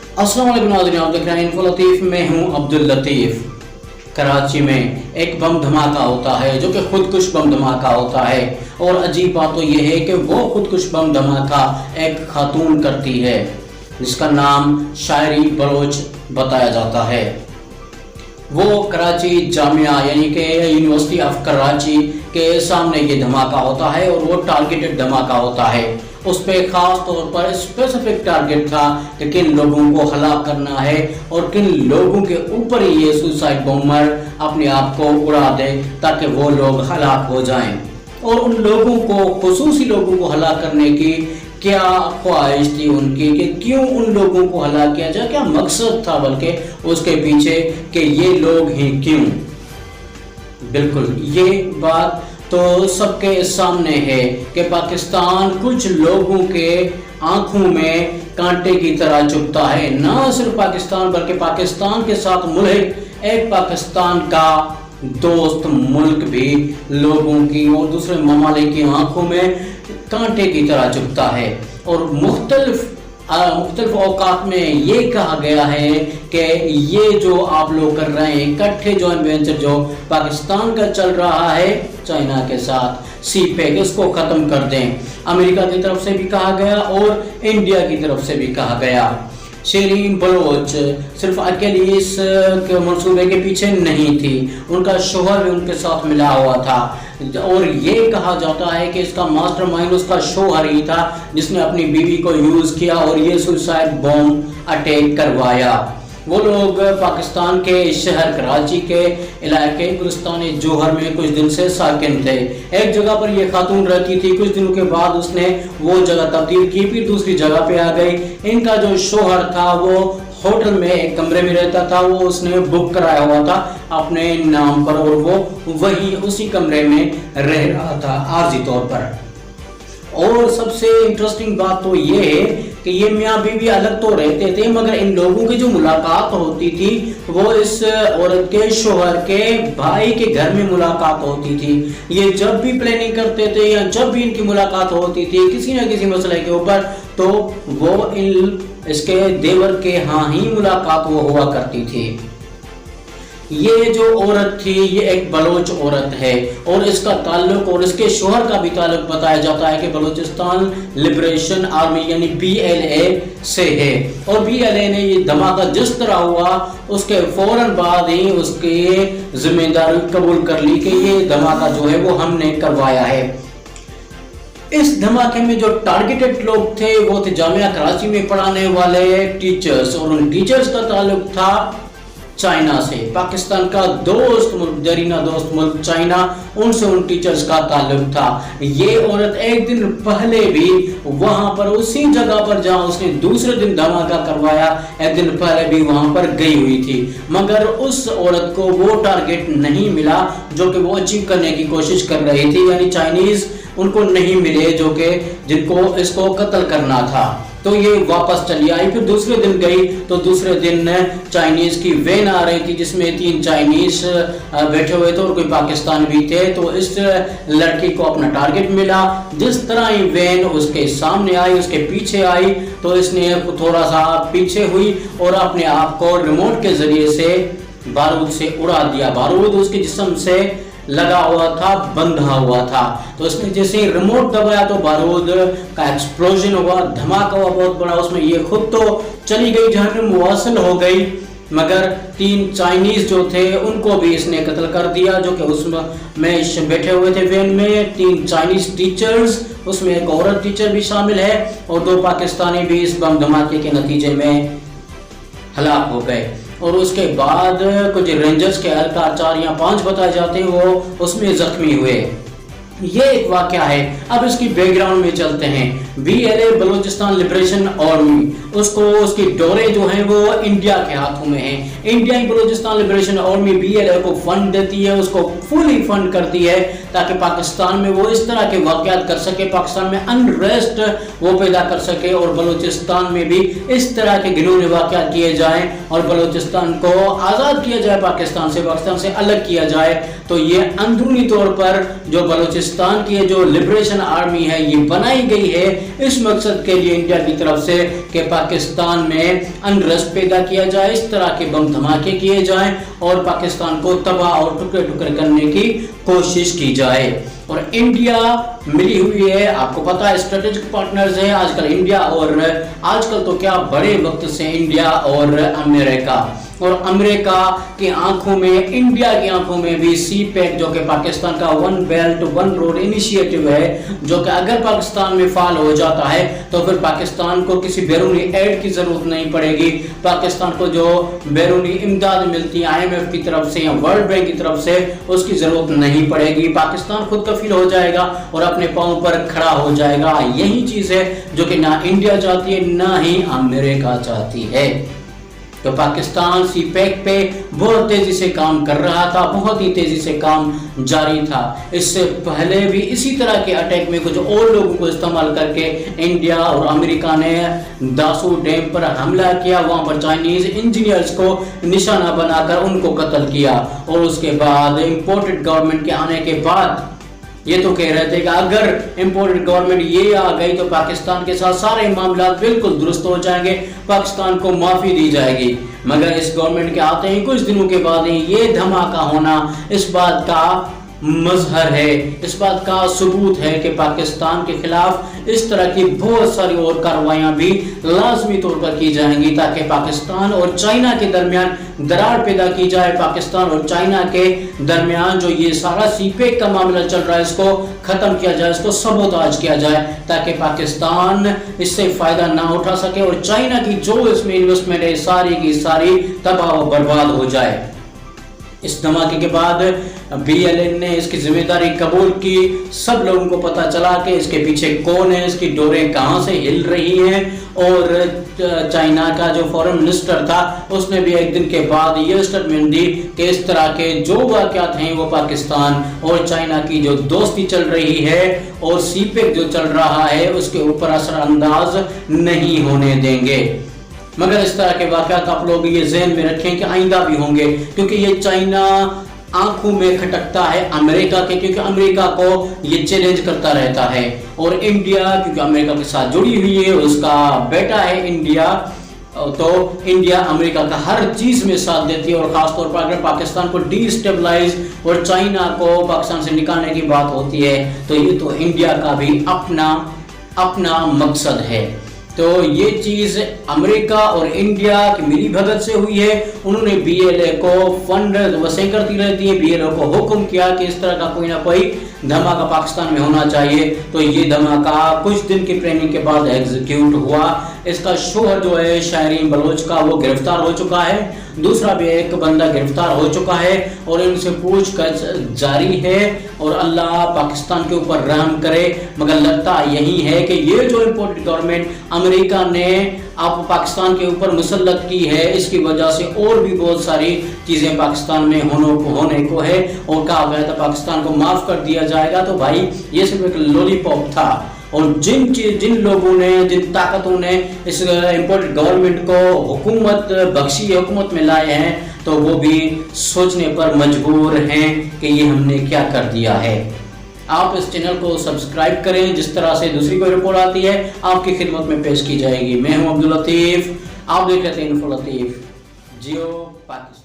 अस्सलाम वालेकुम नाज़रीन, आप देख रहे हैं इन्फो लतीफ़। मैं हूं अब्दुल लतीफ़। कराची में एक बम धमाका होता है जो कि खुदकुश बम धमाका होता है, और अजीब बात तो यह है कि वो खुदकुश बम धमाका एक खातून करती है जिसका नाम शायरी बलोच बताया जाता है। वो कराची जामिया यानी कि यूनिवर्सिटी ऑफ कराची के सामने ये धमाका होता है, और वो टारगेटेड धमाका होता है। उस पर ख़ास तौर पर स्पेसिफिक टारगेट था कि किन लोगों को हलाक करना है और किन लोगों के ऊपर ये सुसाइड बॉम्बर अपने आप को उड़ा दे ताकि वो लोग हलाक हो जाएं। और उन लोगों को, खुसूसी लोगों को हलाक करने की क्या ख्वाहिश थी उनकी, कि क्यों उन लोगों को हलाक किया जाए, क्या मकसद था बल्कि उसके पीछे कि ये लोग ही क्यों। बिल्कुल ये बात तो सबके सामने है कि पाकिस्तान कुछ लोगों के आंखों में कांटे की तरह चुभता है। ना सिर्फ पाकिस्तान बल्कि पाकिस्तान के साथ मुल्क एक पाकिस्तान का दोस्त मुल्क भी लोगों की और दूसरे ममालिक की आंखों में कांटे की तरह चुभता है। और मुख्तलिफ औकात में ये कहा गया है कि ये जो आप लोग कर रहे हैं इकट्ठे जॉइंट वेंचर जो पाकिस्तान का चल रहा है चाइना के साथ, सीपेक, इसको ख़त्म कर दें। अमेरिका की तरफ से भी कहा गया और इंडिया की तरफ से भी कहा गया। शरीन बलोच सिर्फ अकेली इस मंसूबे के पीछे नहीं थी, उनका शोहर भी उनके साथ मिला हुआ था, और ये कहा जाता है कि इसका मास्टरमाइंड उसका शोहर ही था जिसने अपनी बीवी को यूज़ किया और ये सुसाइड बॉम्ब अटैक करवाया। वो लोग पाकिस्तान के शहर कराची के इलाके गुलिस्तान जौहर में कुछ दिन से साकिन थे। एक जगह पर ये खातून रहती थी, कुछ दिनों के बाद उसने वो जगह तब्दील की, फिर दूसरी जगह पे आ गई। इनका जो शोहर था वो होटल में एक कमरे में रहता था, वो उसने बुक कराया हुआ था अपने नाम पर, और वो वही उसी कमरे में रह रहा था आर्जी तौर पर। और सबसे इंटरेस्टिंग बात तो ये है कि ये मियाँ बीवी अलग तो रहते थे, मगर इन लोगों की जो मुलाकात होती थी वो इस औरत के शोहर के भाई के घर में मुलाकात होती थी। ये जब भी प्लानिंग करते थे या जब भी इनकी मुलाकात होती थी किसी न किसी मसले के ऊपर, तो वो इसके देवर के यहाँ ही मुलाकात वो हुआ करती थी। ये जो औरत थी ये एक बलोच औरत है, और इसका ताल्लुक और इसके शोहर का भी ताल्लुक बताया जाता है कि बलूचिस्तान लिबरेशन आर्मी यानी BLA से है। और BLA ने ये धमाका जिस तरह हुआ उसके फौरन बाद ही उसकी जिम्मेदारी कबूल कर ली कि ये धमाका जो है वो हमने करवाया है। इस धमाके में जो टारगेटेड लोग थे वो थे जामिया कराची में पढ़ाने वाले टीचर्स, और उन टीचर्स का ताल्लुक था चाइना से। पाकिस्तान का दोस्त मुल्क, जरीना दोस्त मुल्क चाइना, उनसे उन टीचर्स का ताल्लुक था। ये औरत एक दिन पहले भी वहां पर उसी जगह पर जहां उसने दूसरे दिन धमाका करवाया, एक दिन पहले भी वहां पर गई हुई थी, मगर उस औरत को वो टारगेट नहीं मिला जो कि वो अचीव करने की कोशिश कर रही थी, यानी चाइनीज उनको नहीं मिले जो कि जिनको इसको कत्ल करना था। तो ये वापस चली आई, फिर दूसरे दिन गई तो दूसरे दिन चाइनीज की वैन आ रही थी जिसमें 3 चाइनीज बैठे हुए थे और कोई पाकिस्तान भी थे। तो इस लड़की को अपना टारगेट मिला। जिस तरह ही वैन उसके सामने आई, उसके पीछे आई, तो इसने थोड़ा सा पीछे हुई और अपने आप को रिमोट के जरिए से बारूद से उड़ा दिया। बारूद उसके जिस्म से लगा हुआ था, बंधा हुआ था। तो उसने जैसे ही रिमोट दबाया तो बारूद का एक्सप्लोजन हुआ, धमाका हुआ बहुत बड़ा। उसमें ये खुद तो चली गई, जहन्नुम मुवासिल हो गई, मगर 3 चाइनीज जो थे उनको भी इसने कत्ल कर दिया जो कि उसमें बैठे हुए थे वैन में। 3 चाइनीज टीचर्स, उसमें एक औरत टीचर भी शामिल है, और 2 पाकिस्तानी भी इस बम धमाके के नतीजे में हलाक हो गए। और उसके बाद कुछ रेंजर्स के एहलकार 4 या 5 बताए जाते हैं वो उसमें जख्मी हुए। ये एक वाकया है। अब इसकी बैकग्राउंड में चलते हैं। BLA बलूचिस्तान लिबरेशन आर्मी, उसको उसकी डोरे जो हैं वो इंडिया के हाथों में हैं। इंडिया ही बलूचिस्तान लिबरेशन आर्मी BLA को फंड देती है, उसको फुली फंड करती है ताकि पाकिस्तान में वो इस तरह के वाकयात कर सके, पाकिस्तान में अनरेस्ट वो पैदा कर सके, और बलूचिस्तान में भी इस तरह के घिनौने वाकयात किए जाएं और बलूचिस्तान को आज़ाद किया जाए, पाकिस्तान से अलग किया जाए। तो ये अंदरूनी तौर पर जो बलूचिस्तान की जो लिबरेशन आर्मी है ये बनाई गई है इस मकसद के लिए इंडिया की तरफ से कि पाकिस्तान में अनरेस्ट पैदा किया जाए, इस तरह के बम धमाके किए जाएं और पाकिस्तान को तबाह और टुकड़े टुकड़े करने की कोशिश की जाए। और इंडिया मिली हुई है, आपको पता है स्ट्रेटेजिक पार्टनर्स है आजकल इंडिया, और आजकल तो क्या बड़े वक्त से इंडिया और अमेरिका की आंखों में, इंडिया की आंखों में भी CPEC जो कि पाकिस्तान का one belt one road initiative है, जो कि अगर पाकिस्तान में फाल हो जाता है तो फिर पाकिस्तान को किसी बैरूनी एड की जरूरत नहीं पड़ेगी। पाकिस्तान को जो बैरूनी इमदाद मिलती है IMF की तरफ से या वर्ल्ड बैंक की तरफ से, उसकी जरूरत नहीं पड़ेगी। पाकिस्तान खुद कफील हो जाएगा और अपने पांव पर खड़ा हो जाएगा। यही चीज है जो कि ना इंडिया चाहती है ना ही अमेरिका चाहती है। तो पाकिस्तान CPEC पे बहुत तेजी से काम कर रहा था, बहुत ही तेजी से काम जारी था। इससे पहले भी इसी तरह के अटैक में कुछ और लोगों को इस्तेमाल करके इंडिया और अमेरिका ने दासू डैम पर हमला किया, वहां पर चाइनीज इंजीनियर्स को निशाना बनाकर उनको कत्ल किया। और उसके बाद इंपोर्टेड गवर्नमेंट के आने के बाद ये तो कह रहे थे कि अगर इंपोर्टेड गवर्नमेंट ये आ गई तो पाकिस्तान के साथ सारे मामला बिल्कुल दुरुस्त हो जाएंगे, पाकिस्तान को माफी दी जाएगी। मगर इस गवर्नमेंट के आते ही कुछ दिनों के बाद ही ये धमाका होना इस बात का मजहर है, इस बात का सबूत है कि पाकिस्तान के खिलाफ इस तरह की बहुत सारी और कार्रवाइयां भी लाजमी तौर पर की जाएंगी, ताकि पाकिस्तान और चाइना के दरमियान दरार पैदा की जाए। पाकिस्तान और चाइना के दरमियान जो ये सारा CPEC का मामला चल रहा है, इसको खत्म किया जाए, इसको सबोताज किया जाए, ताकि पाकिस्तान इससे फायदा ना उठा सके और चाइना की जो इसमें इन्वेस्टमेंट है सारी की सारी तबाह व बर्बाद हो जाए। इस धमाके के बाद BLN ने इसकी जिम्मेदारी कबूल की। सब लोगों को पता चला कि इसके पीछे कौन है, इसकी डोरें कहां से हिल रही हैं। और चाइना का जो फॉरेन मिनिस्टर था उसने भी एक दिन के बाद ये स्टेटमेंट दी कि इस तरह के जो वाकयात हैं वो पाकिस्तान और चाइना की जो दोस्ती चल रही है और CPEC जो चल रहा है उसके ऊपर असरअंदाज नहीं होने देंगे। मगर इस तरह के वाकयात आप लोग ये ज़हन में रखें कि आइंदा भी होंगे, क्योंकि ये चाइना आंखों में खटकता है अमेरिका के, क्योंकि अमेरिका को ये चैलेंज करता रहता है। और इंडिया क्योंकि अमेरिका के साथ जुड़ी हुई है, उसका बेटा है इंडिया, तो इंडिया अमेरिका का हर चीज में साथ देती है। और खासतौर पर अगर पाकिस्तान को डिस्टेबलाइज और चाइना को पाकिस्तान से निकालने की बात होती है तो ये तो इंडिया का भी अपना मकसद है। तो ये चीज अमेरिका और इंडिया की मिली भगत से हुई है। उन्होंने BLA को फंड वसूल करती रहती है, BLA को हुक्म किया कि इस तरह का कोई ना कोई धमाका पाकिस्तान में होना चाहिए। तो ये धमाका कुछ दिन की ट्रेनिंग के बाद एग्जीक्यूट हुआ। इसका शोहर जो है शाहरीन बलोच का, वो गिरफ्तार हो चुका है, दूसरा भी एक बंदा गिरफ्तार हो चुका है और इनसे पूछताछ जारी है। और अल्लाह पाकिस्तान के ऊपर रहम करे। मगर लगता यही है कि ये जो इंपोर्टेड गवर्नमेंट अमेरिका ने अब पाकिस्तान के ऊपर मुसल्लत की है, इसकी वजह से और भी बहुत सारी चीजें पाकिस्तान में होने को है। और कहा गया था पाकिस्तान को माफ कर दिया जाएगा, तो भाई ये सिर्फ एक लॉलीपॉप था। और जिन लोगों ने, जिन ताकतों ने इस इंपोर्टेड गवर्नमेंट को हुकूमत बख्शी, हुकूमत में लाए हैं, तो वो भी सोचने पर मजबूर हैं कि ये हमने क्या कर दिया है। आप इस चैनल को सब्सक्राइब करें, जिस तरह से दूसरी कोई रिपोर्ट आती है आपकी खिदमत में पेश की जाएगी। मैं हूं अब्दुल लतीफ, आप देख रहे थे इन्फो लतीफ, जियो पाकिस्तान।